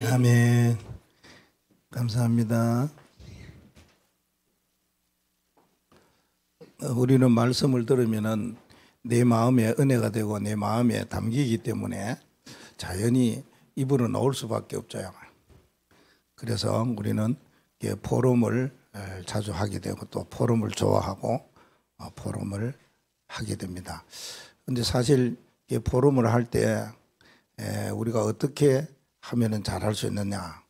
아멘. 감사합니다. 우리는 말씀을 들으면은 내 마음에 은혜가 되고 내 마음에 담기기 때문에 자연히 입으로 나올 수밖에 없죠. 그래서 우리는 포럼을 자주 하게 되고 또 포럼을 좋아하고 포럼을 하게 됩니다. 근데 사실 포럼을 할 때 우리가 어떻게 하면은 잘할 수 있느냐?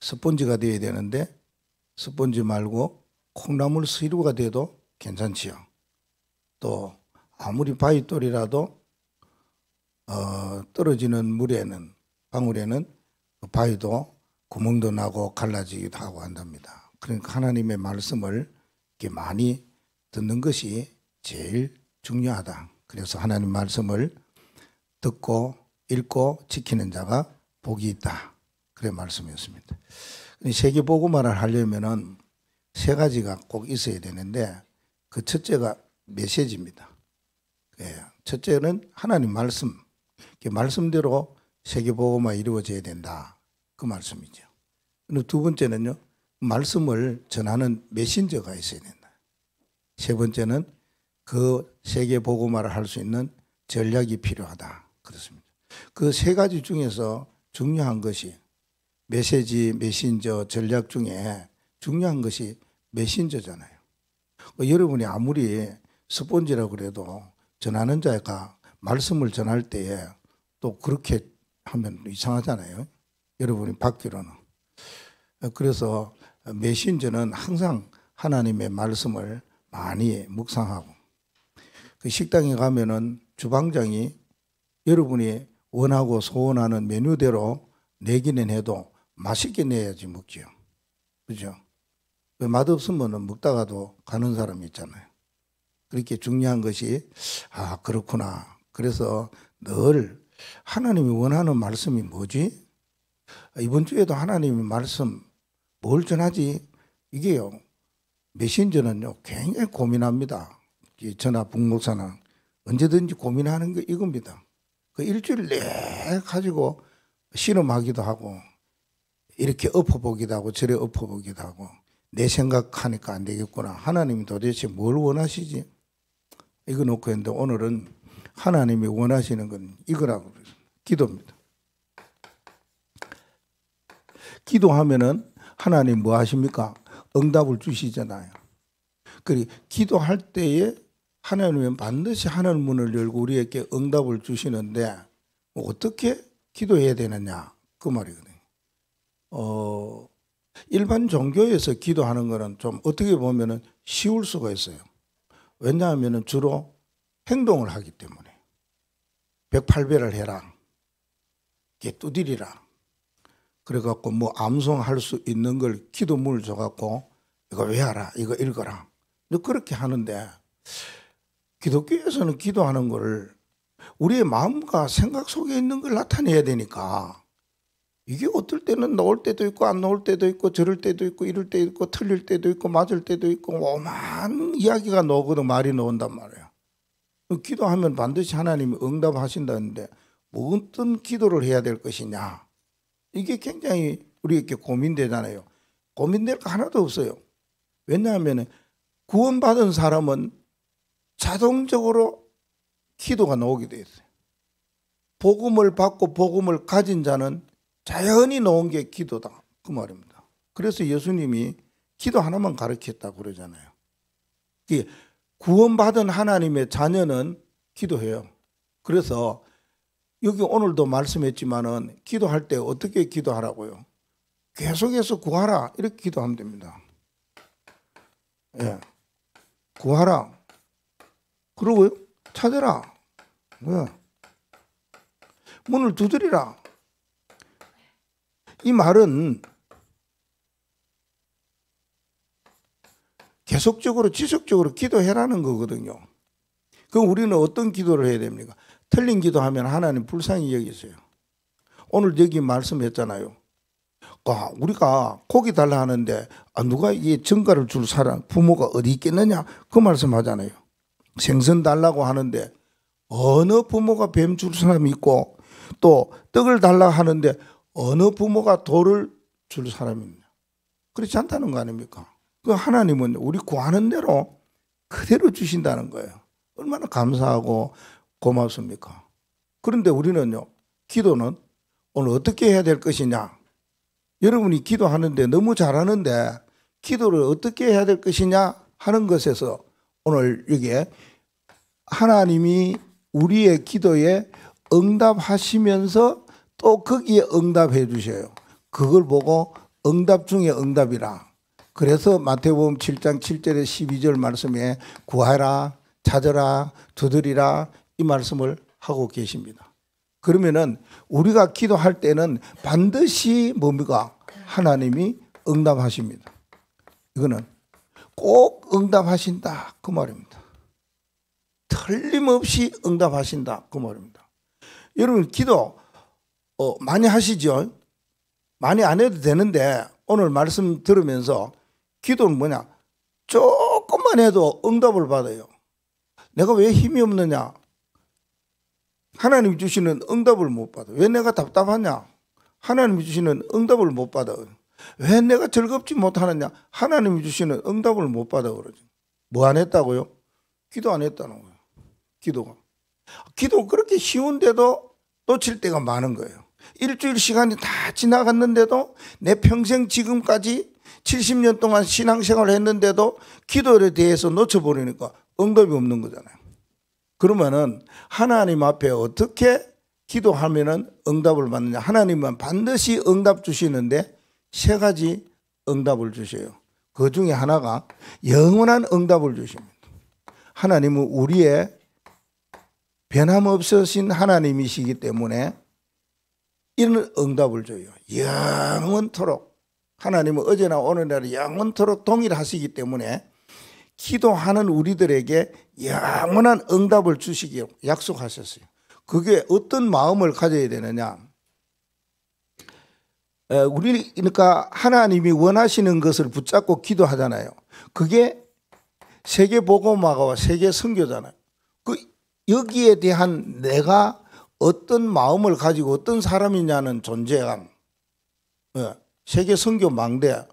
스펀지가 되어야 되는데 스펀지 말고 콩나물 시루가 돼도 괜찮지요. 또 아무리 바위돌이라도 떨어지는 물에는 방울에는 바위도 구멍도 나고 갈라지기도 하고 한답니다. 그러니까 하나님의 말씀을 이렇게 많이 듣는 것이 제일 중요하다. 그래서 하나님 말씀을 듣고 읽고 지키는 자가 복이 있다. 그래 말씀이었습니다. 세계복음화를 하려면은 세 가지가 꼭 있어야 되는데 그 첫째가 메시지입니다. 첫째는 하나님 말씀, 말씀대로 세계복음화 이루어져야 된다. 그 말씀이죠. 두 번째는요, 말씀을 전하는 메신저가 있어야 된다. 세 번째는 그 세계복음화를 할 수 있는 전략이 필요하다. 그렇습니다. 그 세 가지 중에서 중요한 것이 메시지, 메신저, 전략 중에 중요한 것이 메신저잖아요. 여러분이 아무리 스폰지라고 그래도 전하는 자가 말씀을 전할 때에 또 그렇게 하면 이상하잖아요. 여러분이 받기로는. 그래서 메신저는 항상 하나님의 말씀을 많이 묵상하고 그 식당에 가면은 주방장이 여러분이 원하고 소원하는 메뉴대로 내기는 해도 맛있게 내야지 먹지요. 그죠? 맛없으면 먹다가도 가는 사람이 있잖아요. 그렇게 중요한 것이 그렇구나. 그래서 늘 하나님이 원하는 말씀이 뭐지? 이번 주에도 하나님의 말씀 뭘 전하지? 이게요. 메신저는요. 굉장히 고민합니다. 저나 북목사는 언제든지 고민하는 게 이겁니다. 그 일주일 내 가지고 실험하기도 하고 이렇게 엎어보기도 하고 저래 엎어보기도 하고 내 생각하니까 안 되겠구나. 하나님이 도대체 뭘 원하시지? 이거 놓고 했는데 오늘은 하나님이 원하시는 건 이거라고 그래요. 기도입니다. 기도하면은 하나님 뭐 하십니까? 응답을 주시잖아요. 그리고 기도할 때에 하나님은 반드시 하늘 문을 열고 우리에게 응답을 주시는데 어떻게 기도해야 되느냐 그 말이거든요. 일반 종교에서 기도하는 거는 좀 어떻게 보면은 쉬울 수가 있어요. 왜냐하면은 주로 행동을 하기 때문에 108배를 해라, 두드리라. 그래갖고 뭐 암송할 수 있는 걸 기도문을 줘갖고 이거 외워라, 이거 읽어라. 그렇게 하는데 기독교에서는 기도하는 걸 우리의 마음과 생각 속에 있는 걸 나타내야 되니까 이게 어떨 때는 나올 때도 있고 안 나올 때도 있고 저럴 때도 있고 이럴 때도 있고 틀릴 때도 있고 맞을 때도 있고 오만 이야기가 나오거든. 말이 나온단 말이에요. 기도하면 반드시 하나님이 응답하신다는데 어떤 기도를 해야 될 것이냐. 이게 굉장히 우리에게 고민되잖아요. 고민될 거 하나도 없어요. 왜냐하면 구원받은 사람은 자동적으로 기도가 나오게 돼 있어요. 복음을 받고 복음을 가진 자는 자연히 나온 게 기도다. 그 말입니다. 그래서 예수님이 기도 하나만 가르쳤다고 그러잖아요. 구원받은 하나님의 자녀는 기도해요. 그래서 여기 오늘도 말씀했지만은 기도할 때 어떻게 기도하라고요? 계속해서 구하라. 이렇게 기도하면 됩니다. 예. 구하라. 그러고요. 찾으라. 문을 두드리라. 이 말은 계속적으로 지속적으로 기도해라는 거거든요. 그럼 우리는 어떤 기도를 해야 됩니까? 틀린 기도하면 하나님 불쌍히 여기세요. 오늘 여기 말씀했잖아요. 우리가 고기 달라 하는데 누가 이 전가를 줄 사람 부모가 어디 있겠느냐 그 말씀하잖아요. 생선 달라고 하는데 어느 부모가 뱀 줄 사람이 있고 또 떡을 달라 하는데 어느 부모가 돌을 줄 사람이 있냐? 그렇지 않다는 거 아닙니까? 그 하나님은 우리 구하는 대로 그대로 주신다는 거예요. 얼마나 감사하고 고맙습니까? 그런데 우리는요, 기도는 오늘 어떻게 해야 될 것이냐? 여러분이 기도하는데 너무 잘하는데 기도를 어떻게 해야 될 것이냐 하는 것에서 오늘 여기에 하나님이 우리의 기도에 응답하시면서 또 거기에 응답해 주셔요. 그걸 보고 응답 중에 응답이라. 그래서 마태복음 7장 7절에 12절 말씀에 구하라, 찾으라, 두드리라 이 말씀을 하고 계십니다. 그러면은 우리가 기도할 때는 반드시 뭡니까? 하나님이 응답하십니다. 이거는 꼭 응답하신다 그 말입니다. 틀림없이 응답하신다 그 말입니다. 여러분 기도 많이 하시죠? 많이 안 해도 되는데 오늘 말씀 들으면서 기도는 뭐냐? 조금만 해도 응답을 받아요. 내가 왜 힘이 없느냐? 하나님이 주시는 응답을 못 받아. 왜 내가 답답하냐? 하나님이 주시는 응답을 못 받아. 왜 내가 즐겁지 못하느냐? 하나님이 주시는 응답을 못 받아 그러지. 뭐 안 했다고요? 기도 안 했다는 거예요. 기도가 그렇게 쉬운데도 놓칠 때가 많은 거예요. 일주일 시간이 다 지나갔는데도 내 평생 지금까지 70년 동안 신앙생활을 했는데도 기도에 대해서 놓쳐버리니까 응답이 없는 거잖아요. 그러면은 하나님 앞에 어떻게 기도하면은 응답을 받느냐? 하나님은 반드시 응답 주시는데 세 가지 응답을 주셔요. 그 중에 하나가 영원한 응답을 주십니다. 하나님은 우리의 변함없으신 하나님이시기 때문에 이런 응답을 줘요. 영원토록. 하나님은 어제나 오늘날 영원토록 동일하시기 때문에 기도하는 우리들에게 영원한 응답을 주시기 약속하셨어요. 그게 어떤 마음을 가져야 되느냐? 우리 그러니까 하나님이 원하시는 것을 붙잡고 기도하잖아요. 그게 세계 복음화와 세계 선교잖아요. 그 여기에 대한 내가 어떤 마음을 가지고 어떤 사람이냐는 존재감. 세계 선교 망대.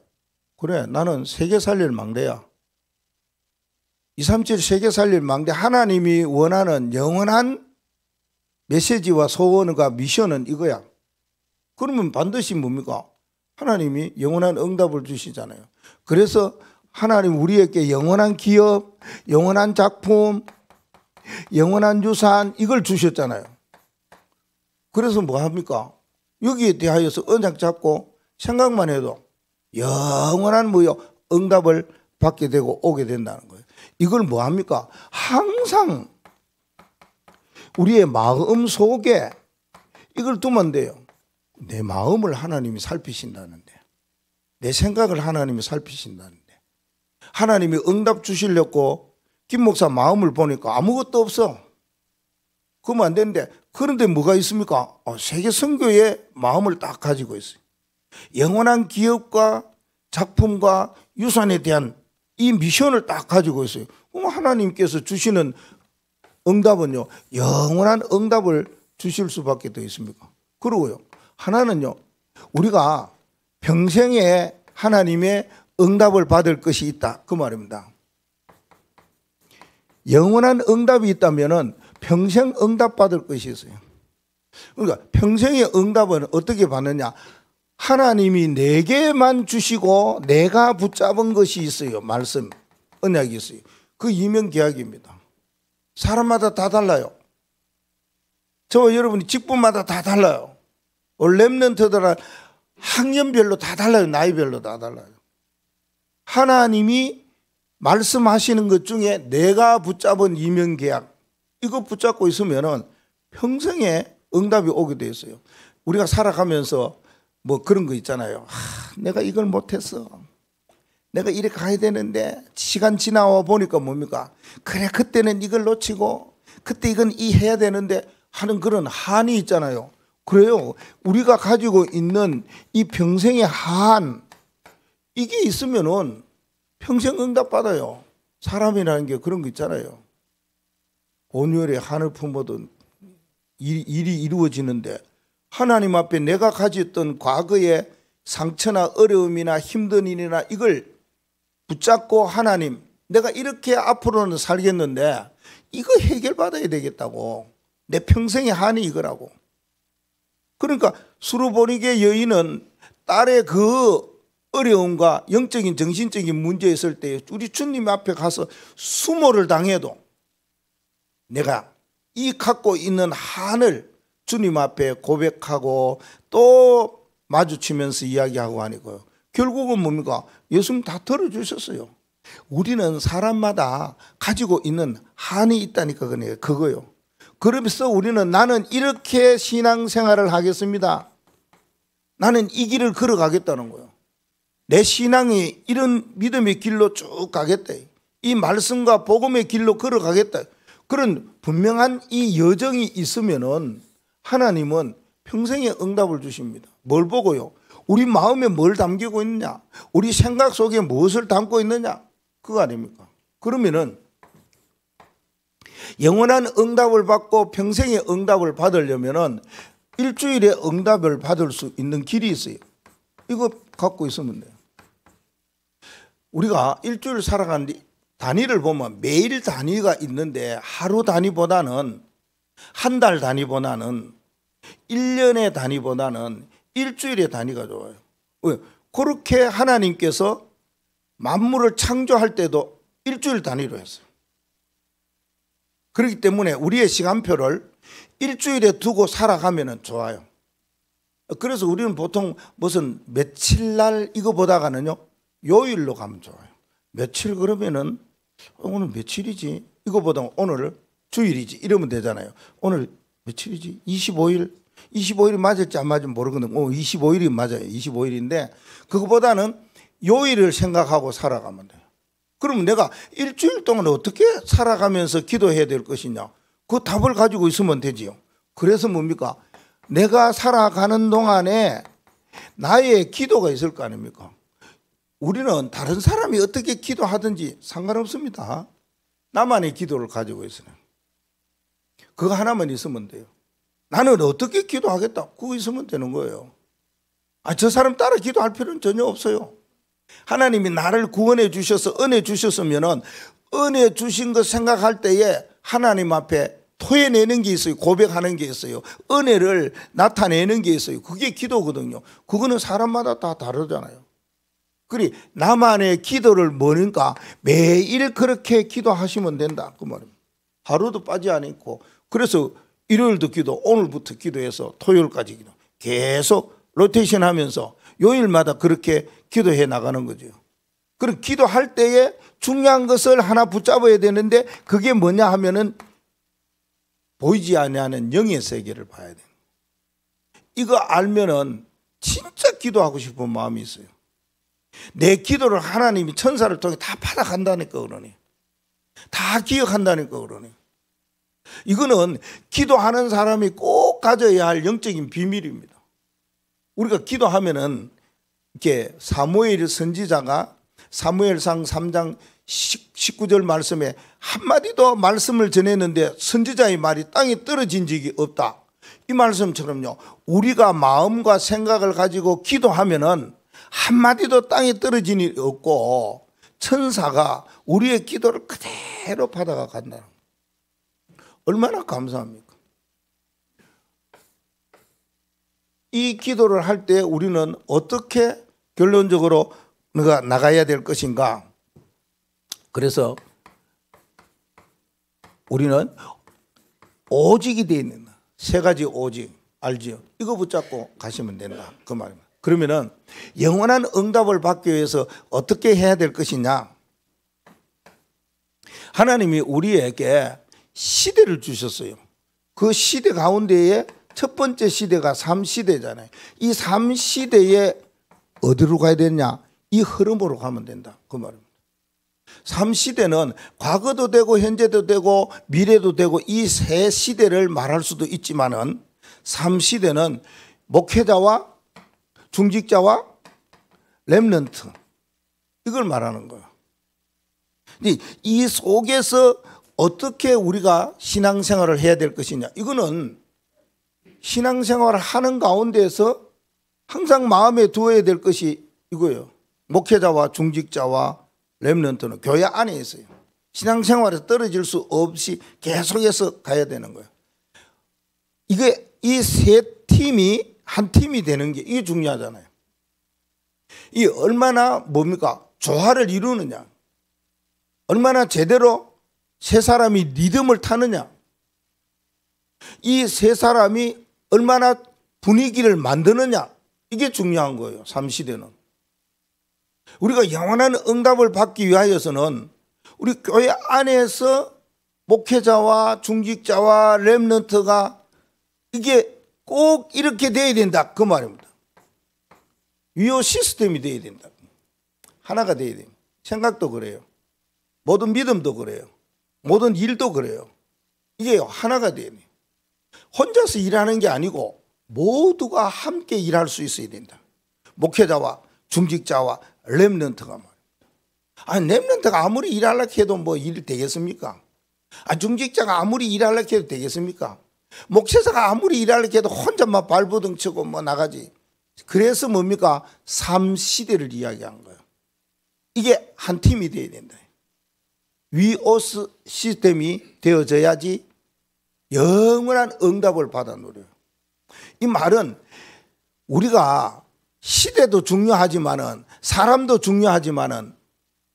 그래, 나는 세계 살릴 망대야. 237 세계 살릴 망대. 하나님이 원하는 영원한 메시지와 소원과 미션은 이거야. 그러면 반드시 뭡니까? 하나님이 영원한 응답을 주시잖아요. 그래서 하나님 우리에게 영원한 기업, 영원한 작품, 영원한 유산 이걸 주셨잖아요. 그래서 뭐 합니까? 여기에 대하여서 언약 잡고 생각만 해도 영원한 뭐요? 응답을 받게 되고 오게 된다는 거예요. 이걸 뭐 합니까? 항상 우리의 마음 속에 이걸 두면 돼요. 내 마음을 하나님이 살피신다는데, 내 생각을 하나님이 살피신다는데, 하나님이 응답 주시려고 김 목사 마음을 보니까 아무것도 없어. 그러면 안 되는데, 그런데 뭐가 있습니까? 세계 선교의 마음을 딱 가지고 있어요. 영원한 기업과 작품과 유산에 대한 이 미션을 딱 가지고 있어요. 그럼 하나님께서 주시는 응답은요, 영원한 응답을 주실 수밖에 더 있습니까? 그리고요, 하나는요, 우리가 평생에 하나님의 응답을 받을 것이 있다. 그 말입니다. 영원한 응답이 있다면은 평생 응답 받을 것이 있어요. 그러니까 평생의 응답은 어떻게 받느냐? 하나님이 내게만 주시고 내가 붙잡은 것이 있어요. 말씀, 언약이 있어요. 그 이명계약입니다. 사람마다 다 달라요. 저와 여러분이 직분마다 다 달라요. 렘넌트들은 학년별로 다 달라요. 나이별로 다 달라요. 하나님이 말씀하시는 것 중에 내가 붙잡은 이명계약, 이거 붙잡고 있으면 평생에 응답이 오게 돼 있어요. 우리가 살아가면서 뭐 그런 거 있잖아요. 내가 이걸 못했어. 내가 이렇게 가야 되는데 시간 지나와 보니까 뭡니까? 그래, 그때는 이걸 놓치고 그때 이건 이 해야 되는데 하는 그런 한이 있잖아요. 그래요. 우리가 가지고 있는 이 평생의 한, 이게 있으면은 평생 응답 받아요. 사람이라는 게 그런 거 있잖아요. 온열에 한을 품어도 일이 이루어지는데 하나님 앞에 내가 가졌던 과거의 상처나 어려움이나 힘든 일이나 이걸 붙잡고 하나님, 내가 이렇게 앞으로는 살겠는데 이거 해결받아야 되겠다고. 내 평생의 한이 이거라고. 그러니까 수르보니게 여인은 딸의 그 어려움과 영적인 정신적인 문제 있을 때 우리 주님 앞에 가서 수모를 당해도 내가 이 갖고 있는 한을 주님 앞에 고백하고 또 마주치면서 이야기하고 하니까요. 결국은 뭡니까? 예수님 다 털어주셨어요. 우리는 사람마다 가지고 있는 한이 있다니까 그거요. 그러면서 우리는 나는 이렇게 신앙생활을 하겠습니다. 나는 이 길을 걸어가겠다는 거예요. 내 신앙이 이런 믿음의 길로 쭉 가겠다. 이 말씀과 복음의 길로 걸어가겠다. 그런 분명한 이 여정이 있으면은 하나님은 평생의 응답을 주십니다. 뭘 보고요? 우리 마음에 뭘 담기고 있느냐? 우리 생각 속에 무엇을 담고 있느냐? 그거 아닙니까? 그러면은 영원한 응답을 받고 평생의 응답을 받으려면은 일주일에 응답을 받을 수 있는 길이 있어요. 이거 갖고 있으면 돼요. 우리가 일주일 살아가는데 단위를 보면 매일 단위가 있는데 하루 단위보다는 한 달 단위보다는 1년의 단위보다는 일주일의 단위가 좋아요. 왜? 그렇게 하나님께서 만물을 창조할 때도 일주일 단위로 했어요. 그렇기 때문에 우리의 시간표를 일주일에 두고 살아가면 좋아요. 그래서 우리는 보통 무슨 며칠 날 이거 보다가는요 요일로 가면 좋아요. 며칠 그러면은 오늘 며칠이지? 이거 보다 오늘 주일이지 이러면 되잖아요. 오늘 며칠이지? 25일? 25일이 맞을지 안 맞을지 모르거든. 25일이 맞아요. 25일인데 그거보다는 요일을 생각하고 살아가면 돼요. 그러면 내가 일주일 동안 어떻게 살아가면서 기도해야 될 것이냐? 그 답을 가지고 있으면 되지요. 그래서 뭡니까? 내가 살아가는 동안에 나의 기도가 있을 거 아닙니까? 우리는 다른 사람이 어떻게 기도하든지 상관없습니다. 나만의 기도를 가지고 있어요. 그거 하나만 있으면 돼요. 나는 어떻게 기도하겠다. 그거 있으면 되는 거예요. 저 사람 따라 기도할 필요는 전혀 없어요. 하나님이 나를 구원해 주셔서 은혜 주셨으면은 은혜 주신 것 생각할 때에 하나님 앞에 토해내는 게 있어요. 고백하는 게 있어요. 은혜를 나타내는 게 있어요. 그게 기도거든요. 그거는 사람마다 다 다르잖아요. 그리 나만의 기도를 뭐니까 매일 그렇게 기도하시면 된다 그 말입니다. 하루도 빠지 않고 그래서 일요일도 기도, 오늘부터 기도해서 토요일까지 기도 계속 로테이션 하면서 요일마다 그렇게 기도해 나가는 거죠. 그럼 기도할 때에 중요한 것을 하나 붙잡아야 되는데 그게 뭐냐 하면은 보이지 않는 영의 세계를 봐야 돼요. 이거 알면은 진짜 기도하고 싶은 마음이 있어요. 내 기도를 하나님이 천사를 통해 다 받아간다니까 그러니. 다 기억한다니까 그러니. 이거는 기도하는 사람이 꼭 가져야 할 영적인 비밀입니다. 우리가 기도하면은 이렇게 사무엘 선지자가 사무엘상 3장 19절 말씀에 한마디도 말씀을 전했는데 선지자의 말이 땅에 떨어진 적이 없다. 이 말씀처럼요. 우리가 마음과 생각을 가지고 기도하면은 한마디도 땅에 떨어진 일이 없고 천사가 우리의 기도를 그대로 받아가 간다. 얼마나 감사합니까? 이 기도를 할 때 우리는 어떻게 결론적으로 나가야 될 것인가? 그래서 우리는 오직이 되어 있는 세 가지 오직 알지요? 이거 붙잡고 가시면 된다 그 말입니다. 그러면은 영원한 응답을 받기 위해서 어떻게 해야 될 것이냐? 하나님이 우리에게 시대를 주셨어요. 그 시대 가운데에 첫 번째 시대가 3시대잖아요. 이 3시대에 어디로 가야 되냐? 이 흐름으로 가면 된다 그 말입니다. 3시대는 과거도 되고 현재도 되고 미래도 되고 이 세 시대를 말할 수도 있지만은 3시대는 목회자와 중직자와 렘넌트 이걸 말하는 거예요. 이 속에서 어떻게 우리가 신앙생활을 해야 될 것이냐? 이거는 신앙생활을 하는 가운데서 항상 마음에 두어야 될 것이 이거예요. 목회자와 중직자와 렘넌트는 교회 안에 있어요. 신앙생활에서 떨어질 수 없이 계속해서 가야 되는 거예요. 이게 이 세 팀이 한 팀이 되는 게 이게 중요하잖아요. 이 얼마나 뭡니까? 조화를 이루느냐, 얼마나 제대로 세 사람이 리듬을 타느냐, 이 세 사람이 얼마나 분위기를 만드느냐, 이게 중요한 거예요. 삼시대는. 우리가 영원한 응답을 받기 위하여서는 우리 교회 안에서 목회자와 중직자와 렘넌트가 이게 꼭 이렇게 돼야 된다, 그 말입니다. 위호 시스템이 돼야 된다. 하나가 돼야 됩니다. 생각도 그래요. 모든 믿음도 그래요. 모든 일도 그래요. 이게 하나가 돼야 돼요. 혼자서 일하는 게 아니고 모두가 함께 일할 수 있어야 된다. 목회자와 중직자와 렘넌트가 말입니다. 아니, 렘넌트가 아무리 일하려고 해도 뭐 일 되겠습니까? 중직자가 아무리 일하려고 해도 되겠습니까? 목회자가 아무리 일하려고 해도 혼자만 발버둥 치고 뭐 나가지. 그래서 뭡니까? 3시대를 이야기한 거예요. 이게 한 팀이 돼야 된다. 위오스 시스템이 되어져야지 영원한 응답을 받아 누려요. 이 말은 우리가 시대도 중요하지만은 사람도 중요하지만은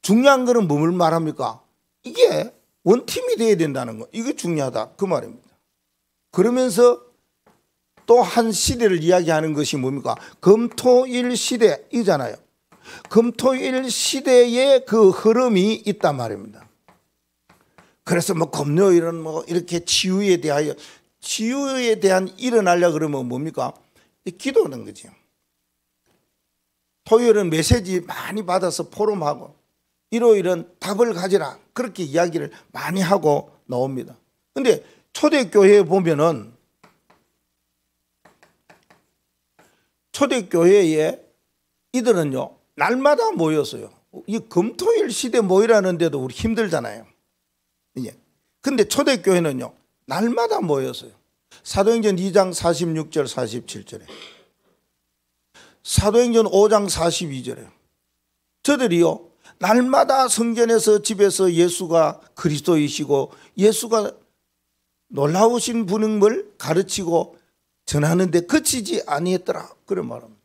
중요한 거는 뭘 말합니까? 이게 원팀이 돼야 된다는 거. 이게 중요하다, 그 말입니다. 그러면서 또 한 시대를 이야기하는 것이 뭡니까? 금토일 시대이잖아요. 금토일 시대에 그 흐름이 있단 말입니다. 그래서 뭐 금요일은 뭐 이렇게 치유에 대한 일어나려 그러면 뭡니까? 기도하는 거죠. 토요일은 메시지 많이 받아서 포럼하고, 일요일은 답을 가지라, 그렇게 이야기를 많이 하고 나옵니다. 근데 초대교회에 보면은 초대교회에 이들은요 날마다 모였어요. 이 금토일 시대 모이라는데도 우리 힘들잖아요. 근데 초대교회는요 날마다 모였어요. 사도행전 2장 46절 47절에, 사도행전 5장 42절에 저들이요 날마다 성전에서 집에서 예수가 그리스도이시고 예수가 놀라우신 분임을 가르치고 전하는데 그치지 아니했더라, 그런 말합니다.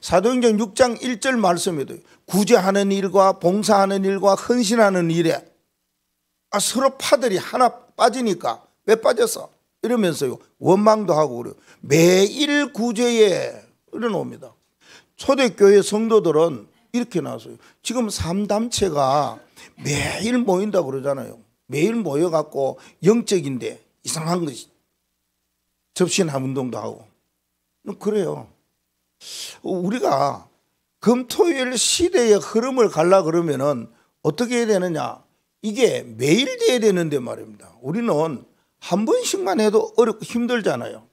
사도행전 6장 1절 말씀에도 구제하는 일과 봉사하는 일과 헌신하는 일에 서로 파들이 하나 빠지니까 왜 빠졌어? 이러면서요 원망도 하고 그래요. 매일 구제에 이러놓습니다. 초대교회 성도들은 이렇게 나왔어요. 지금 3단체가 매일 모인다고 그러잖아요. 매일 모여갖고 영적인데 이상한 것이 접신함 운동도 하고 그래요. 우리가 금토일 시대의 흐름을 가려 그러면은 어떻게 해야 되느냐? 이게 매일 돼야 되는데 말입니다. 우리는 한 번씩만 해도 어렵고 힘들잖아요.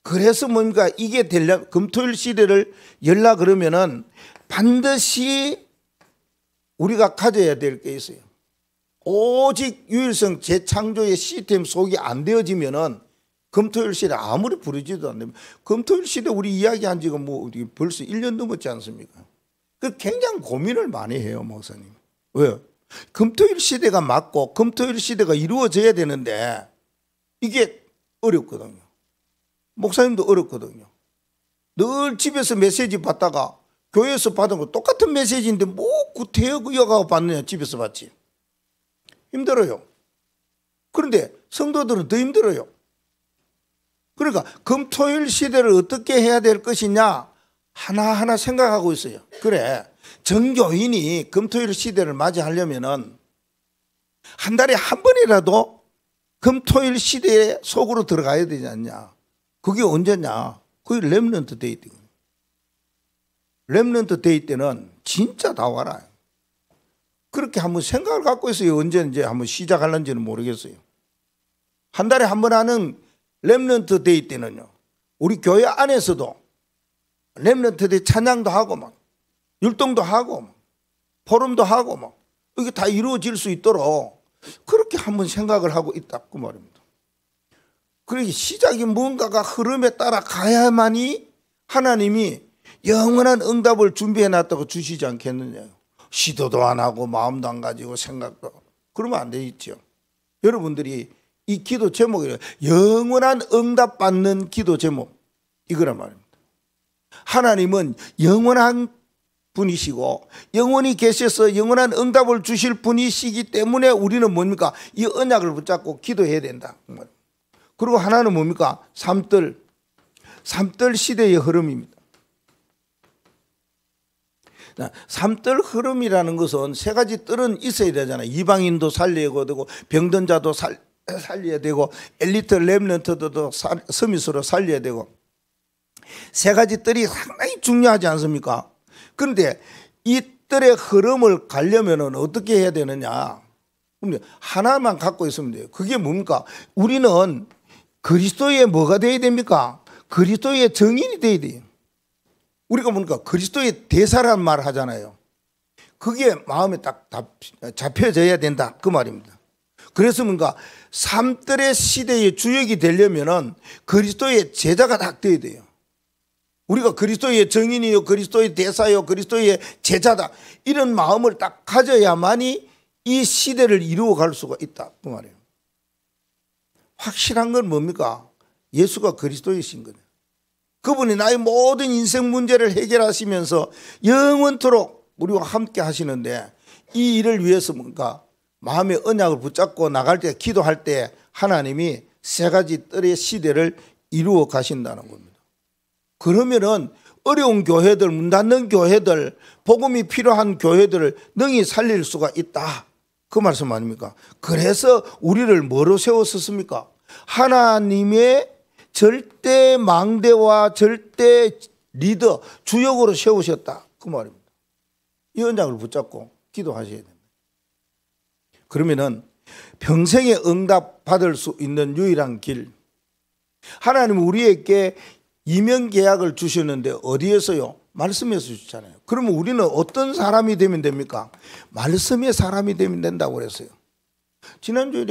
그래서 뭔가 이게 되려 금토일 시대를 열라 그러면은 반드시 우리가 가져야 될 게 있어요. 오직 유일성 재창조의 시스템 속이 안 되어지면은 금토일 시대 아무리 부르지도 않습니다. 금토일 시대 우리 이야기한 지가 뭐 벌써 1년 넘었지 않습니까? 그 굉장히 고민을 많이 해요, 목사님. 왜요? 금토일 시대가 맞고 금토일 시대가 이루어져야 되는데 이게 어렵거든요. 목사님도 어렵거든요. 늘 집에서 메시지 받다가 교회에서 받은 거 똑같은 메시지인데 뭐 구태여가고 받느냐, 집에서 받지. 힘들어요. 그런데 성도들은 더 힘들어요. 그러니까 금토일 시대를 어떻게 해야 될 것이냐 하나하나 생각하고 있어요. 그래, 정교인이 금토일 시대를 맞이하려면은 한 달에 한 번이라도 금토일 시대 속으로 들어가야 되지 않냐. 그게 언제냐? 그게 렘넌트 데이 때. 렘넌트 데이 때는 진짜 다 와라. 그렇게 한번 생각을 갖고 있어요. 언제 이제 한번 시작할는지는 모르겠어요. 한 달에 한 번 하는 렘넌트 데이 때는요, 우리 교회 안에서도 렘넌트 데이 찬양도 하고 막 율동도 하고 막 포럼도 하고 막 이게 다 이루어질 수 있도록 그렇게 한번 생각을 하고 있다, 그 말입니다. 그러기 시작이 뭔가가 흐름에 따라 가야만이 하나님이 영원한 응답을 준비해 놨다고 주시지 않겠느냐요. 시도도 안 하고 마음도 안 가지고 생각도, 그러면 안 되겠죠. 여러분들이 이 기도 제목이 영원한 응답 받는 기도 제목, 이거란 말입니다. 하나님은 영원한 분이시고 영원히 계셔서 영원한 응답을 주실 분이시기 때문에 우리는 뭡니까? 이 언약을 붙잡고 기도해야 된다. 그리고 하나는 뭡니까? 삼들 시대의 흐름입니다. 삼들 흐름이라는 것은 세 가지 뜰은 있어야 되잖아요. 이방인도 살려야 되고 병든 자도 살려야 되고 엘리트 렘넌트도 서밋으로 살려야 되고, 세 가지 뜰이 상당히 중요하지 않습니까? 그런데 이 뜰의 흐름을 가려면 어떻게 해야 되느냐? 하나만 갖고 있으면 돼요. 그게 뭡니까? 우리는 그리스도의 뭐가 돼야 됩니까? 그리스도의 증인이 돼야 돼요. 우리가 뭡니까? 그리스도의 대사란 말 하잖아요. 그게 마음에 딱 잡혀져야 된다, 그 말입니다. 그래서 뭔가 삼뜰의 시대의 주역이 되려면은 그리스도의 제자가 딱 돼야 돼요. 우리가 그리스도의 증인이요, 그리스도의 대사요, 그리스도의 제자다, 이런 마음을 딱 가져야만이 이 시대를 이루어갈 수가 있다, 그 말이에요. 확실한 건 뭡니까? 예수가 그리스도이신 거예요. 그분이 나의 모든 인생 문제를 해결하시면서 영원토록 우리와 함께 하시는데, 이 일을 위해서 뭔가 마음의 언약을 붙잡고 나갈 때, 기도할 때 하나님이 세 가지 뜰의 시대를 이루어 가신다는 겁니다. 그러면은 어려운 교회들, 문 닫는 교회들, 복음이 필요한 교회들을 능히 살릴 수가 있다, 그 말씀 아닙니까? 그래서 우리를 뭐로 세웠었습니까? 하나님의 절대 망대와 절대 리더, 주역으로 세우셨다, 그 말입니다. 이 언약을 붙잡고 기도하셔야 됩니다. 그러면은 평생의 응답 받을 수 있는 유일한 길, 하나님은 우리에게 이명계약을 주셨는데 어디에서요? 말씀에서 주잖아요. 그러면 우리는 어떤 사람이 되면 됩니까? 말씀의 사람이 되면 된다고 그랬어요. 지난주에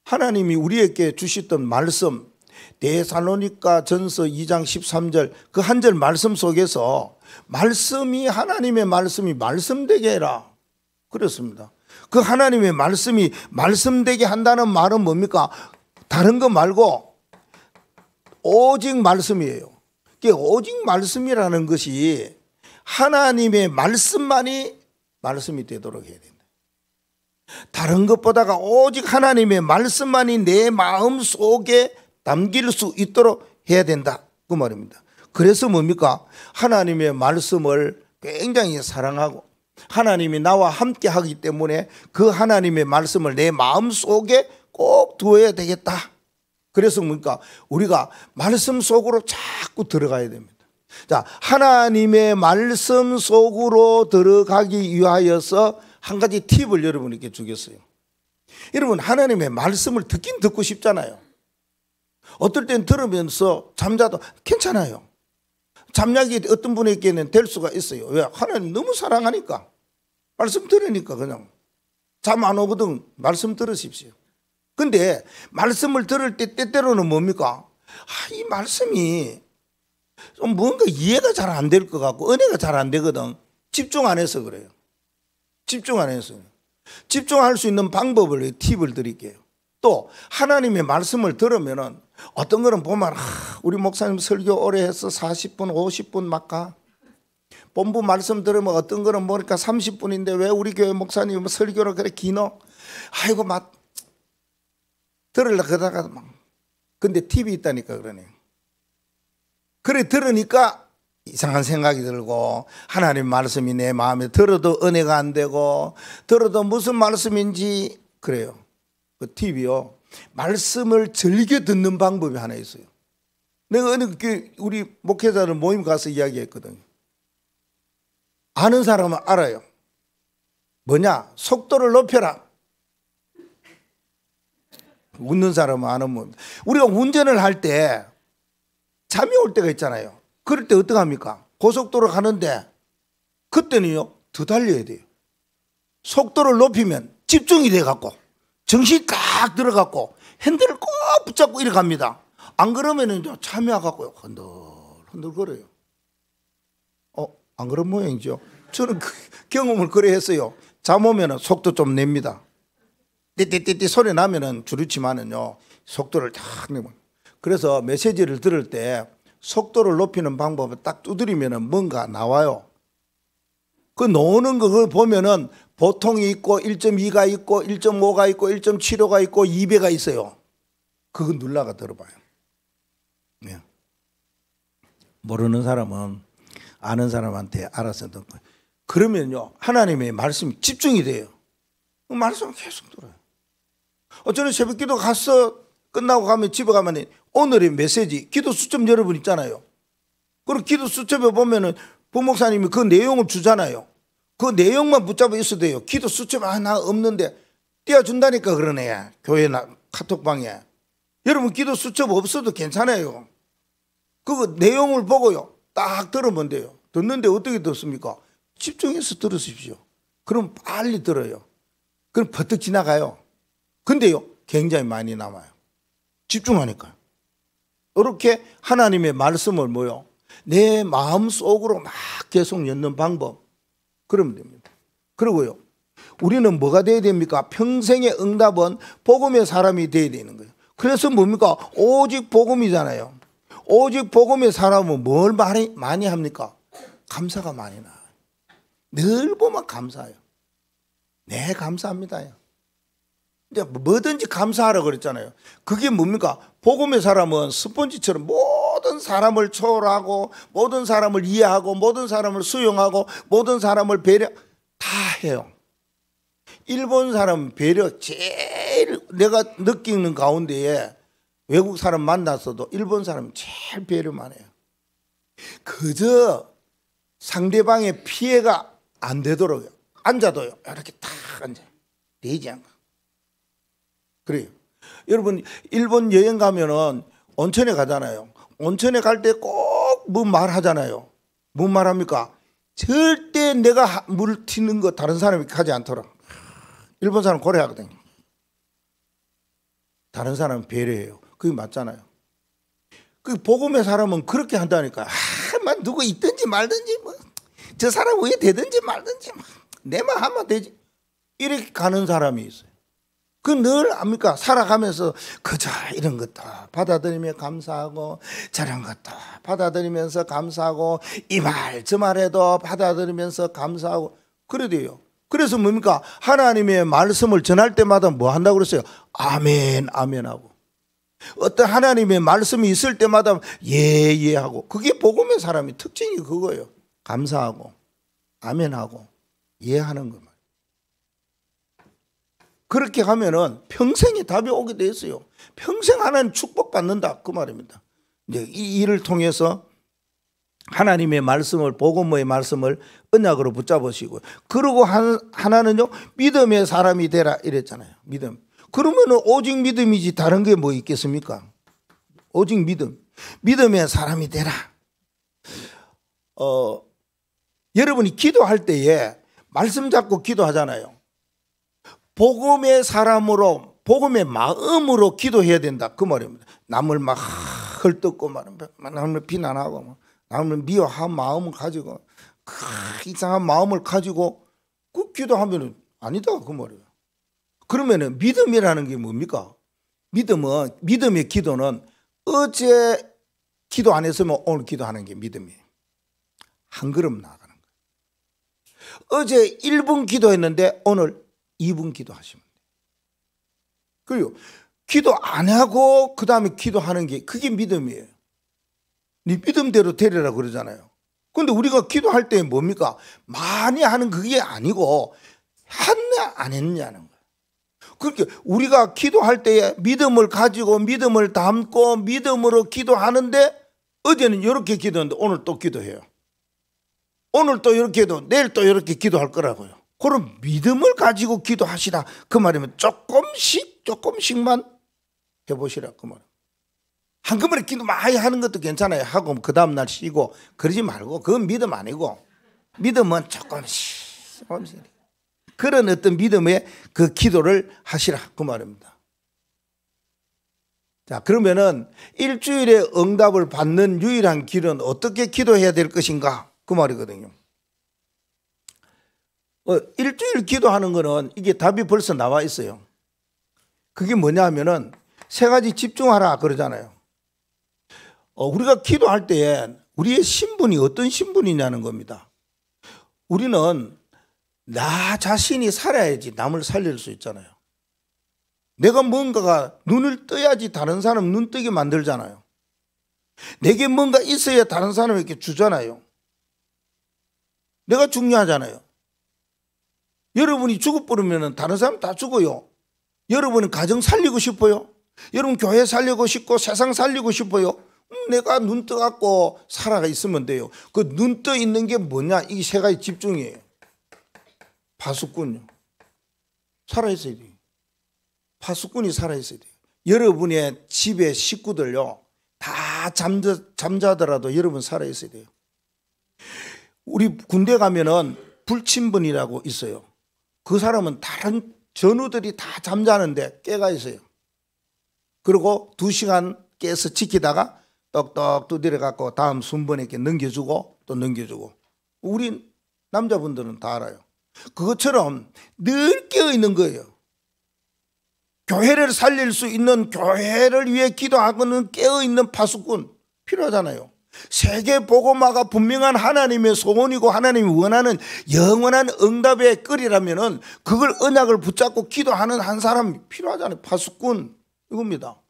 하나님이 우리에게 주셨던 말씀, 데살로니가 전서 2장 13절 그 한 절 말씀 속에서 말씀이, 하나님의 말씀이 말씀되게 해라 그랬습니다. 그 하나님의 말씀이 말씀되게 한다는 말은 뭡니까? 다른 거 말고 오직 말씀이에요. 오직 말씀이라는 것이 하나님의 말씀만이 말씀이 되도록 해야 된다. 다른 것보다가 오직 하나님의 말씀만이 내 마음 속에 담길 수 있도록 해야 된다, 그 말입니다. 그래서 뭡니까? 하나님의 말씀을 굉장히 사랑하고 하나님이 나와 함께 하기 때문에 그 하나님의 말씀을 내 마음 속에 꼭 두어야 되겠다. 그래서 뭡니까? 우리가 말씀 속으로 자꾸 들어가야 됩니다. 자, 하나님의 말씀 속으로 들어가기 위하여서 한 가지 팁을 여러분에게 주겠어요. 여러분, 하나님의 말씀을 듣긴 듣고 싶잖아요. 어떨 땐 들으면서 잠자도 괜찮아요. 잠약이 어떤 분에게는 될 수가 있어요. 왜? 하나님 너무 사랑하니까. 말씀 들으니까 그냥 잠 안 오거든. 말씀 들으십시오. 근데 말씀을 들을 때 때때로는 뭡니까? 이 말씀이 좀 뭔가 이해가 잘 안 될 것 같고 은혜가 잘 안 되거든. 집중 안 해서 그래요. 집중 안 해서. 집중할 수 있는 방법을, 팁을 드릴게요. 또 하나님의 말씀을 들으면은 어떤 거는 보면 우리 목사님 설교 오래 해서 40분 50분 막 가. 본부 말씀 들으면 어떤 거는 뭐니까 30분인데 왜 우리 교회 목사님 설교를 그래 기노? 아이고 막 들으려고 그러다가 막. 근데 팁이 있다니까 그러네. 그래 들으니까 이상한 생각이 들고 하나님 말씀이 내 마음에 들어도 은혜가 안 되고 들어도 무슨 말씀인지 그래요. 그 팁이요. 말씀을 즐겨 듣는 방법이 하나 있어요. 내가 어느 우리 목회자들 모임 가서 이야기했거든요. 아는 사람은 알아요. 뭐냐? 속도를 높여라. 웃는 사람은 아는 뭡니다. 우리가 운전을 할 때 잠이 올 때가 있잖아요. 그럴 때 어떡합니까? 고속도로 가는데 그때는요 더 달려야 돼요. 속도를 높이면 집중이 돼갖고 정신이 딱 들어갖고 핸들을 꼭 붙잡고 이렇게 갑니다. 안 그러면은 참여하고 흔들 거려요. 안 그런 모양이죠. 저는 그 경험을 그래 했어요. 잠 오면은 속도 좀 냅니다. 띠띠띠띠 소리 나면은 주르치만은요 속도를 딱 내면. 그래서 메시지를 들을 때 속도를 높이는 방법을 딱 두드리면은 뭔가 나와요. 그 나오는 거 보면은 보통이 있고 1.2가 있고 1.5가 있고 1.75가 있고 2배가 있어요. 그거 눌러가 들어봐요. 네. 모르는 사람은 아는 사람한테 알아서 듣고. 그러면요 하나님의 말씀이 집중이 돼요. 그 말씀을 계속 들어요. 저는 새벽기도 갔어. 끝나고 가면 집에 가면 오늘의 메시지 기도 수첩 여러분 있잖아요. 그리고 기도 수첩에 보면은 부목사님이 그 내용을 주잖아요. 그 내용만 붙잡아 있어도 돼요. 기도 수첩 하나 없는데 띄워준다니까 그러네. 교회나 카톡방에. 여러분 기도 수첩 없어도 괜찮아요. 그거 내용을 보고요 딱 들으면 돼요. 듣는데 어떻게 듣습니까? 집중해서 들으십시오. 그럼 빨리 들어요. 그럼 버뜩 지나가요. 근데요 굉장히 많이 남아요. 집중하니까요. 이렇게 하나님의 말씀을 내 마음속으로 막 계속 엮는 방법. 그러면 됩니다. 그리고요 우리는 뭐가 돼야 됩니까? 평생의 응답은 복음의 사람이 돼야 되는 거예요. 그래서 뭡니까? 오직 복음이잖아요. 오직 복음의 사람은 뭘 많이 합니까? 감사가 많이 나와요. 늘 보면 감사해요. 네 감사합니다. 이제 뭐든지 감사하라고 그랬잖아요. 그게 뭡니까? 복음의 사람은 스펀지처럼 모든 사람을 초월하고 모든 사람을 이해하고 모든 사람을 수용하고 모든 사람을 배려 다 해요. 일본 사람 배려 제일 내가 느끼는 가운데에 외국 사람 만났어도 일본 사람은 제일 배려만 해요. 그저 상대방의 피해가 안 되도록 앉아도요 이렇게 딱 앉아요. 되지 않고. 그래요. 여러분 일본 여행 가면은 온천에 가잖아요. 온천에 갈 때 꼭 뭐 말하잖아요. 뭔 말합니까? 절대 내가 물 튀는 거 다른 사람이 하지 않도록. 일본 사람 고래 하거든요. 다른 사람은 배려해요. 그게 맞잖아요. 그 복음의 사람은 그렇게 한다니까요. 만 누구 있든지 말든지 저 사람 위에 되든지 말든지 내만 하면 되지. 이렇게 가는 사람이 있어요. 그 늘 압니까? 살아가면서 그저 이런 것도 받아들이며 감사하고 저런 것도 받아들이면서 감사하고 이 말 저 말에도 받아들이면서 감사하고 그래야 돼요. 그래서 뭡니까? 하나님의 말씀을 전할 때마다 뭐 한다고 그랬어요? 아멘 아멘 하고. 어떤 하나님의 말씀이 있을 때마다 예 하고. 그게 복음의 사람의 특징이 그거예요. 감사하고 아멘하고 예 하는 것. 그렇게 하면은 평생에 답이 오게 돼 있어요. 평생 하나님 축복받는다 그 말입니다. 이제 이 일을 통해서 하나님의 말씀을 복음의 말씀을 언약으로 붙잡으시고 그리고 하나는요 믿음의 사람이 되라 이랬잖아요. 믿음. 그러면은 오직 믿음이지 다른 게 뭐 있겠습니까? 오직 믿음. 믿음의 사람이 되라. 여러분이 기도할 때에 말씀 잡고 기도하잖아요. 복음의 사람으로 복음의 마음으로 기도해야 된다 그 말입니다. 남을 막 헐뜯고 남을 비난하고 남을 미워한 마음을 가지고 이상한 마음을 가지고 그 기도하면 아니다 그 말이에요. 그러면은 믿음이라는 게 뭡니까? 믿음의 기도는 어제 기도 안 했으면 오늘 기도하는 게 믿음이에요. 한 걸음 나아가는 거예요. 어제 1분 기도했는데 오늘 2분 기도하시면 돼요. 그리고 기도 안 하고 그 다음에 기도하는 게 그게 믿음이에요. 네 믿음대로 되리라고 그러잖아요. 그런데 우리가 기도할 때 뭡니까? 많이 하는 그게 아니고 했냐 안 했냐는 거예요. 그렇게 우리가 기도할 때에 믿음을 가지고 믿음을 담고 믿음으로 기도하는데 어제는 이렇게 기도했는데 오늘 또 기도해요. 오늘 또 이렇게 해도 내일 또 이렇게 기도할 거라고요. 그럼 믿음을 가지고 기도하시라 그 말이면 조금씩만 해보시라 그 말. 한꺼번에 기도 많이 하는 것도 괜찮아요. 하고 그 다음날 쉬고 그러지 말고 그건 믿음 아니고 믿음은 조금씩 그런 어떤 믿음의 그 기도를 하시라 그 말입니다. 자, 그러면은 일주일에 응답을 받는 유일한 길은 어떻게 기도해야 될 것인가? 그 말이거든요. 일주일 기도하는 거는 이게 답이 벌써 나와 있어요. 그게 뭐냐 하면은 세 가지 집중하라 그러잖아요. 우리가 기도할 때에 우리의 신분이 어떤 신분이냐는 겁니다. 우리는 나 자신이 살아야지 남을 살릴 수 있잖아요. 내가 뭔가가 눈을 떠야지 다른 사람 눈 뜨게 만들잖아요. 내게 뭔가 있어야 다른 사람에게 주잖아요. 내가 중요하잖아요. 여러분이 죽어버리면 다른 사람 다 죽어요. 여러분은 가정 살리고 싶어요? 여러분 교회 살리고 싶고 세상 살리고 싶어요? 내가 눈 떠갖고 살아가 있으면 돼요. 그 눈 떠 있는 게 뭐냐? 이 세 가지 집중이에요. 파수꾼요. 살아있어야 돼요. 파수꾼이 살아있어야 돼요. 여러분의 집의 식구들요, 다 잠자더라도 여러분 살아있어야 돼요. 우리 군대 가면은 불침번이라고 있어요. 그 사람은 다른 전우들이 다 잠자는데 깨가 있어요. 그리고 2시간 깨서 지키다가 떡떡 두드려갖고 다음 순번에게 넘겨주고 또 넘겨주고. 우리 남자분들은 다 알아요. 그것처럼 늘 깨어있는 거예요. 교회를 살릴 수 있는, 교회를 위해 기도하고는 깨어있는 파수꾼 필요하잖아요. 세계 복음화가 분명한 하나님의 소원이고 하나님이 원하는 영원한 응답의 끌이라면은 그걸 언약을 붙잡고 기도하는 한 사람이 필요하잖아요. 파수꾼 이겁니다.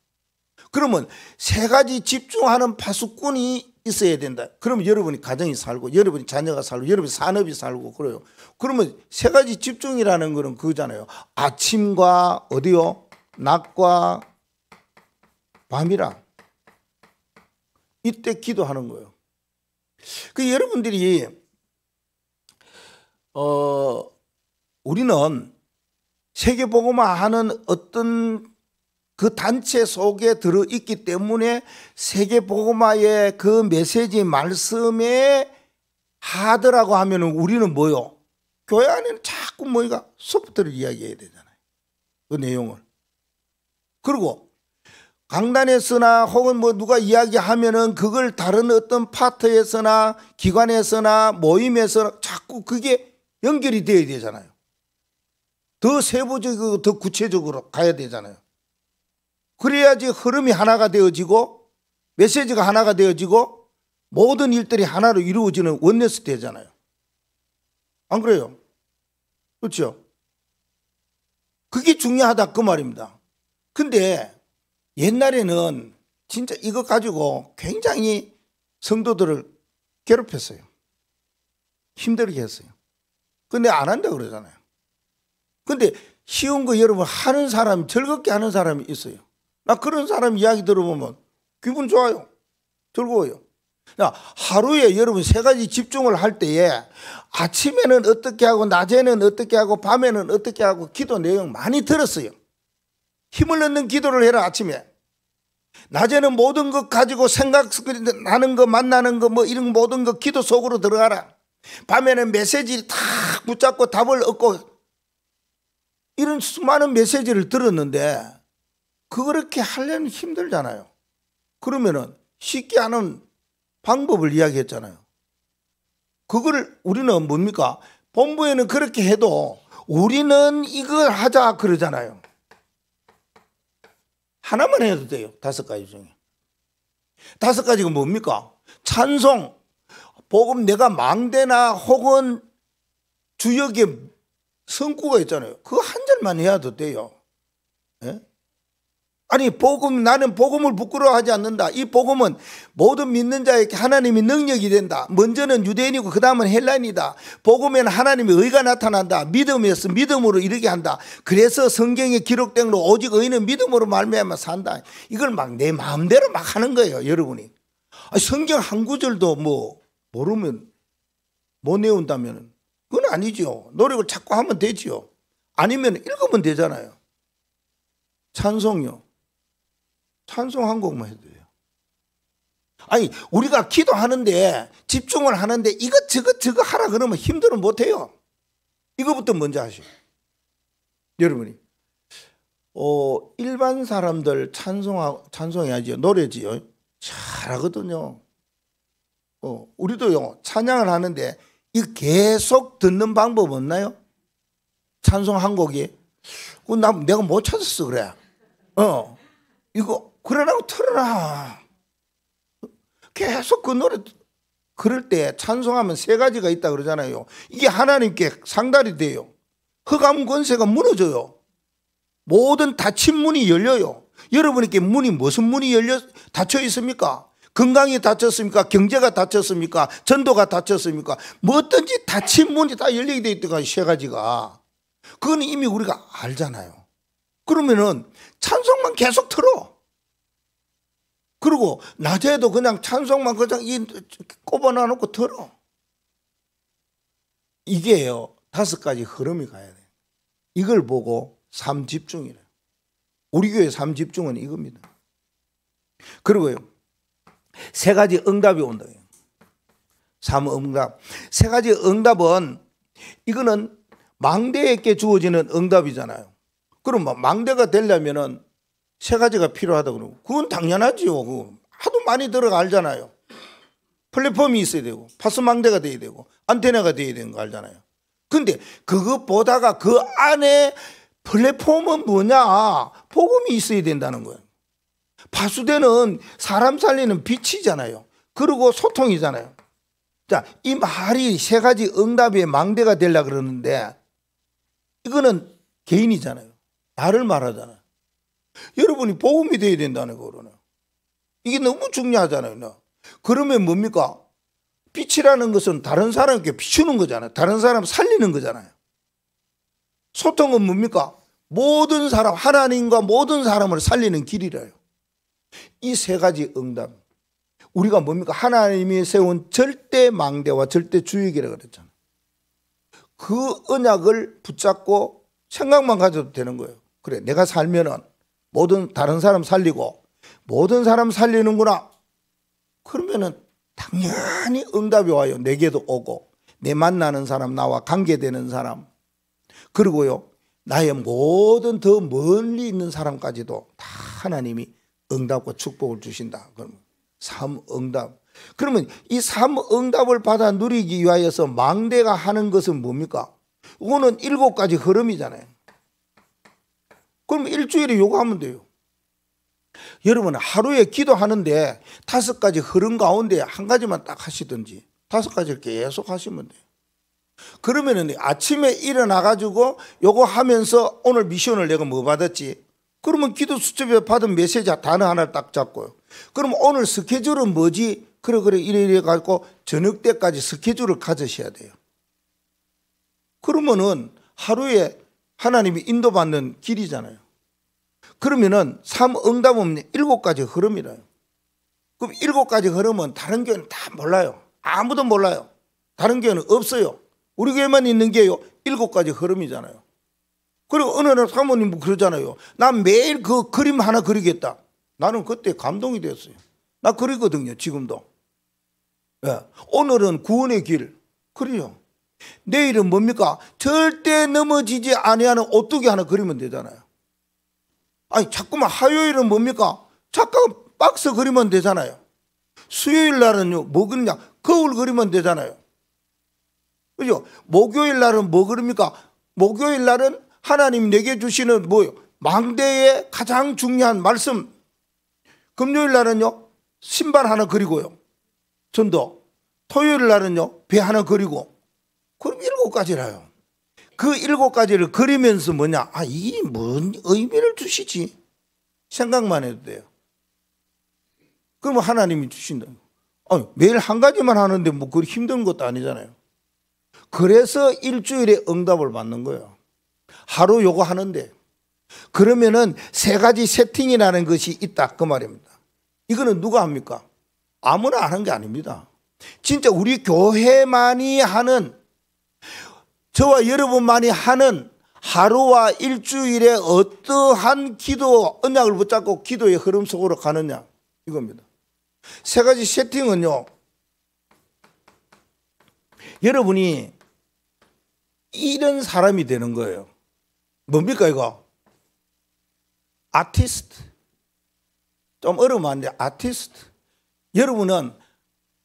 그러면 세 가지 집중하는 파수꾼이 있어야 된다. 그러면 여러분이 가정이 살고 여러분이 자녀가 살고 여러분이 산업이 살고 그래요. 그러면 세 가지 집중이라는 거는 그거잖아요. 아침과 어디요? 낮과 밤이라. 이때 기도하는 거예요. 그 여러분들이 우리는 세계복음화하는 어떤 그 단체 속에 들어있기 때문에 세계복음화의 그 메시지 말씀에 하더라고 하면 우리는 뭐요? 교회 안에는 자꾸 뭐가 소프트를 이야기해야 되잖아요. 그 내용을. 그리고 강단에서나 혹은 뭐 누가 이야기하면은 그걸 다른 어떤 파트에서나 기관에서나 모임에서 자꾸 그게 연결이 돼야 되잖아요. 더 세부적이고 더 구체적으로 가야 되잖아요. 그래야지 흐름이 하나가 되어지고 메시지가 하나가 되어지고 모든 일들이 하나로 이루어지는 원네스 되잖아요. 안 그래요? 그렇죠? 그게 중요하다 그 말입니다. 근데 옛날에는 진짜 이거 가지고 굉장히 성도들을 괴롭혔어요. 힘들게 했어요. 근데 안 한다고 그러잖아요. 근데 쉬운 거 여러분 하는 사람, 즐겁게 하는 사람이 있어요. 나 그런 사람 이야기 들어보면 기분 좋아요. 즐거워요. 하루에 여러분 세 가지 집중을 할 때에 아침에는 어떻게 하고 낮에는 어떻게 하고 밤에는 어떻게 하고 기도 내용 많이 들었어요. 힘을 얻는 기도를 해라. 아침에 낮에는 모든 것 가지고 생각하는 거 만나는 거 뭐 이런 모든 거 기도 속으로 들어가라. 밤에는 메시지 다 붙잡고 답을 얻고 이런 수많은 메시지를 들었는데 그렇게 하려면 힘들잖아요. 그러면은 쉽게 하는 방법을 이야기했잖아요. 그걸 우리는 뭡니까? 본부에는 그렇게 해도 우리는 이걸 하자 그러잖아요. 하나만 해도 돼요. 5가지 중에. 5가지가 뭡니까? 찬송, 복음, 내가 망대나 혹은 주역의 성구가 있잖아요. 그거 한 절만 해도 돼요. 예? 아니 복음, 나는 복음을 부끄러워하지 않는다. 이 복음은 모든 믿는 자에게 하나님의 능력이 된다. 먼저는 유대인이고 그 다음은 헬라인이다. 복음에는 하나님의 의가 나타난다. 믿음에서 믿음으로 이르게 한다. 그래서 성경에 기록된 로 오직 의인은 믿음으로 말미암아 산다. 이걸 막 내 마음대로 막 하는 거예요. 여러분이 성경 한 구절도 뭐 모르면 못 외운다면 그건 아니죠. 노력을 자꾸 하면 되지요. 아니면 읽으면 되잖아요. 찬송요. 찬송 한 곡만 해도 돼요. 아니 우리가 기도하는데 집중을 하는데 이것 저것 하라 그러면 힘들면 못해요. 이거부터 먼저 하시오. 여러분이 일반 사람들 찬송해야지요. 노래지요. 잘하거든요. 우리도요 찬양을 하는데 이 계속 듣는 방법 없나요? 찬송 한 곡이 내가 못 찾았어 그래. 이거 그러라고 틀어라. 계속 그 노래. 그럴 때 찬송하면 세 가지가 있다 그러잖아요. 이게 하나님께 상달이 돼요. 흑암 권세가 무너져요. 모든 닫힌 문이 열려요. 여러분에게 무슨 문이 닫혀 있습니까? 건강이 닫혔습니까? 경제가 닫혔습니까? 전도가 닫혔습니까? 뭐든지 닫힌 문이 다 열리게 돼 있다가 세 가지가. 그건 이미 우리가 알잖아요. 그러면은 찬송만 계속 틀어. 그리고 낮에도 그냥 찬송만 그냥 꼽아놔 놓고 들어. 이게요 5가지 흐름이 가야 돼. 이걸 보고 삶 집중이래요. 우리 교회 삶 집중은 이겁니다. 그리고요 3가지 응답이 온다. 삶 응답. 3가지 응답은 이거는 망대에게 주어지는 응답이잖아요. 그럼 망대가 되려면은 3가지가 필요하다 그러고 그건 당연하지요. 하도 많이 들어가 알잖아요. 플랫폼이 있어야 되고 파스망대가 돼야 되고 안테나가 돼야 되는 거 알잖아요. 근데 그것보다가 그 안에 플랫폼은 뭐냐? 복음이 있어야 된다는 거예요. 파수대는 사람 살리는 빛이잖아요. 그리고 소통이잖아요. 자, 이 말이 3가지 응답의 망대가 되려고 그러는데 이거는 개인이잖아요. 나를 말하잖아요. 여러분이 복음이 돼야 된다는 거로는 이게 너무 중요하잖아요. 그러면 뭡니까? 빛이라는 것은 다른 사람에게 비추는 거잖아요. 다른 사람 살리는 거잖아요. 소통은 뭡니까? 모든 사람, 하나님과 모든 사람을 살리는 길이래요. 이 3가지 응답. 우리가 뭡니까? 하나님이 세운 절대 망대와 절대 주역이라고 그랬잖아요. 그 언약을 붙잡고 생각만 가져도 되는 거예요. 그래, 내가 살면은 모든 다른 사람 살리고 모든 사람 살리는구나. 그러면은 당연히 응답이 와요. 내게도 오고 내 만나는 사람, 나와 관계되는 사람, 그리고요 나의 모든 더 멀리 있는 사람까지도 다 하나님이 응답과 축복을 주신다. 그러면 삶 응답. 그러면 이 삶 응답을 받아 누리기 위하여서 망대가 하는 것은 뭡니까? 이거는 7가지 흐름이잖아요. 그럼 일주일에 요거 하면 돼요. 여러분 하루에 기도하는데 5가지 흐름 가운데 한 가지만 딱 하시든지 5가지를 계속 하시면 돼요. 그러면은 아침에 일어나 가지고 요거 하면서 오늘 미션을 내가 뭐 받았지? 그러면 기도 수첩에 받은 메시지 단어 하나를 딱 잡고요. 그럼 오늘 스케줄은 뭐지? 그래 이래 가지고 저녁 때까지 스케줄을 가지셔야 돼요. 그러면은 하루에 하나님이 인도받는 길이잖아요. 그러면은 삶 응답은 7가지 흐름이래요. 그럼 7가지 흐름은 다른 교회는 다 몰라요. 아무도 몰라요. 다른 교회는 없어요. 우리 교회만 있는 게요 7가지 흐름이잖아요. 그리고 어느 날 사모님 그러잖아요. 난 매일 그 그림 하나 그리겠다. 나는 그때 감동이 됐어요. 나 그리거든요 지금도. 네. 오늘은 구원의 길 그래요. 내일은 뭡니까? 절대 넘어지지 아니하는 오뚜기 하나 그리면 되잖아요. 아니 자꾸만 화요일은 뭡니까? 잠깐 박스 그리면 되잖아요. 수요일 날은요 뭐 그리냐? 거울 그리면 되잖아요. 그죠? 목요일 날은 뭐 그립니까? 목요일 날은 하나님 내게 주시는 뭐요? 망대의 가장 중요한 말씀. 금요일 날은요 신발 하나 그리고요 전도. 토요일 날은요 배 하나 그리고. 그럼 7가지라요. 그 7가지를 그리면서 뭐냐? 아, 이게 뭔 의미를 주시지? 생각만 해도 돼요. 그러면 하나님이 주신다. 매일 한 가지만 하는데 뭐 그리 힘든 것도 아니잖아요. 그래서 일주일에 응답을 받는 거예요. 하루 요거 하는데. 그러면은 3가지 세팅이라는 것이 있다 그 말입니다. 이거는 누가 합니까? 아무나 하는 게 아닙니다. 진짜 우리 교회만이 하는, 저와 여러분만이 하는 하루와 일주일에 어떠한 기도 언약을 붙잡고 기도의 흐름 속으로 가느냐 이겁니다. 3가지 세팅은요 여러분이 이런 사람이 되는 거예요. 뭡니까 이거? 아티스트. 좀 어려우면 안 돼. 아티스트. 여러분은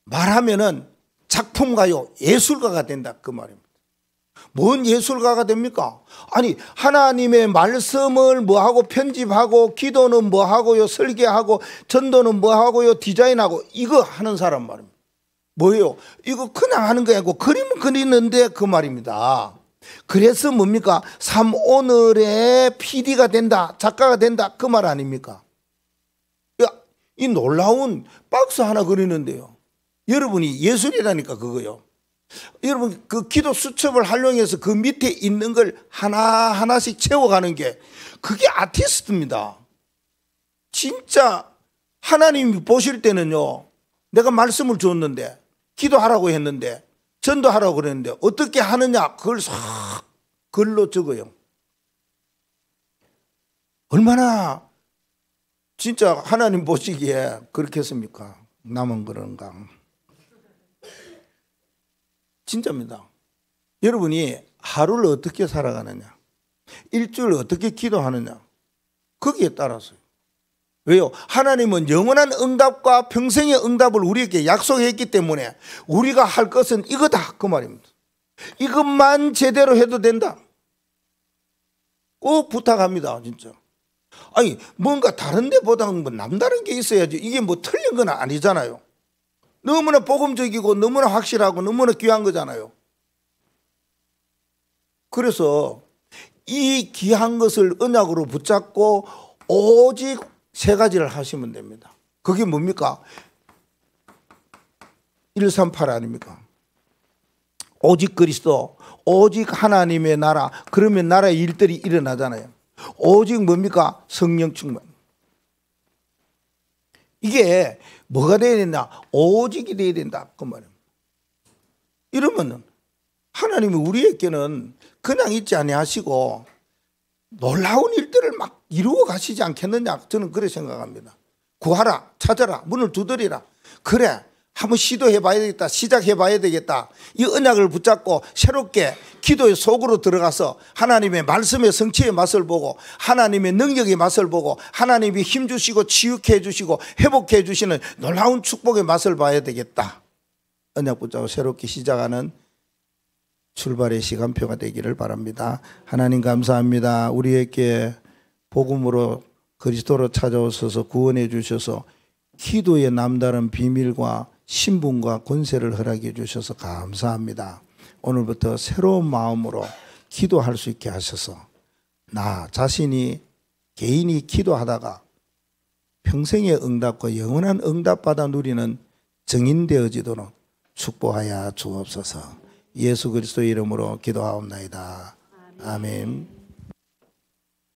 말하면은 작품가요, 예술가가 된다 그 말입니다. 뭔 예술가가 됩니까? 아니 하나님의 말씀을 뭐하고 편집하고 기도는 뭐하고요, 설계하고 전도는 뭐하고요, 디자인하고 이거 하는 사람 말입니다. 뭐예요? 이거 그냥 하는 게 아니고 그림을 그리는데 그 말입니다. 그래서 뭡니까? 삶 오늘의 PD가 된다, 작가가 된다 그 말 아닙니까? 이 놀라운 박스 하나 그리는데요, 여러분이 예술이라니까 그거요. 여러분 그 기도 수첩을 활용해서 그 밑에 있는 걸 하나하나씩 채워가는 게 그게 아티스트입니다. 진짜 하나님이 보실 때는요, 내가 말씀을 줬는데 기도하라고 했는데 전도하라고 그랬는데 어떻게 하느냐 그걸 싹 글로 적어요. 얼마나 진짜 하나님 보시기에 그렇겠습니까? 남은 그런가? 진짜입니다. 여러분이 하루를 어떻게 살아가느냐, 일주일을 어떻게 기도하느냐, 거기에 따라서요. 왜요? 하나님은 영원한 응답과 평생의 응답을 우리에게 약속했기 때문에 우리가 할 것은 이거다 그 말입니다. 이것만 제대로 해도 된다. 꼭 부탁합니다 진짜. 아니 뭔가 다른 데보다는 뭐 남다른 게 있어야지. 이게 뭐 틀린 건 아니잖아요. 너무나 복음적이고 너무나 확실하고 너무나 귀한 거잖아요. 그래서 이 귀한 것을 언약으로 붙잡고 오직 세 가지를 하시면 됩니다. 그게 뭡니까? 138 아닙니까? 오직 그리스도, 오직 하나님의 나라. 그러면 나라의 일들이 일어나잖아요. 오직 뭡니까? 성령 충만. 이게 뭐가 돼야 된다? 오직이 돼야 된다 그 말입니다. 이러면 하나님이 우리에게는 그냥 있지 아니하시고 놀라운 일들을 막 이루어 가시지 않겠느냐, 저는 그렇게 생각합니다. 구하라, 찾아라, 문을 두드리라. 그래, 한번 시도해 봐야 되겠다, 시작해 봐야 되겠다. 이 언약을 붙잡고 새롭게 기도의 속으로 들어가서 하나님의 말씀의 성취의 맛을 보고 하나님의 능력의 맛을 보고 하나님이 힘주시고 치유해 주시고 회복해 주시는 놀라운 축복의 맛을 봐야 되겠다. 언약 붙잡고 새롭게 시작하는 출발의 시간표가 되기를 바랍니다. 하나님 감사합니다. 우리에게 복음으로 그리스도로 찾아오셔서 구원해 주셔서 기도의 남다른 비밀과 신분과 권세를 허락해 주셔서 감사합니다. 오늘부터 새로운 마음으로 기도할 수 있게 하셔서 나 자신이 개인이 기도하다가 평생의 응답과 영원한 응답받아 누리는 증인되어지도록 축복하여 주옵소서. 예수 그리스도의 이름으로 기도하옵나이다. 아멘.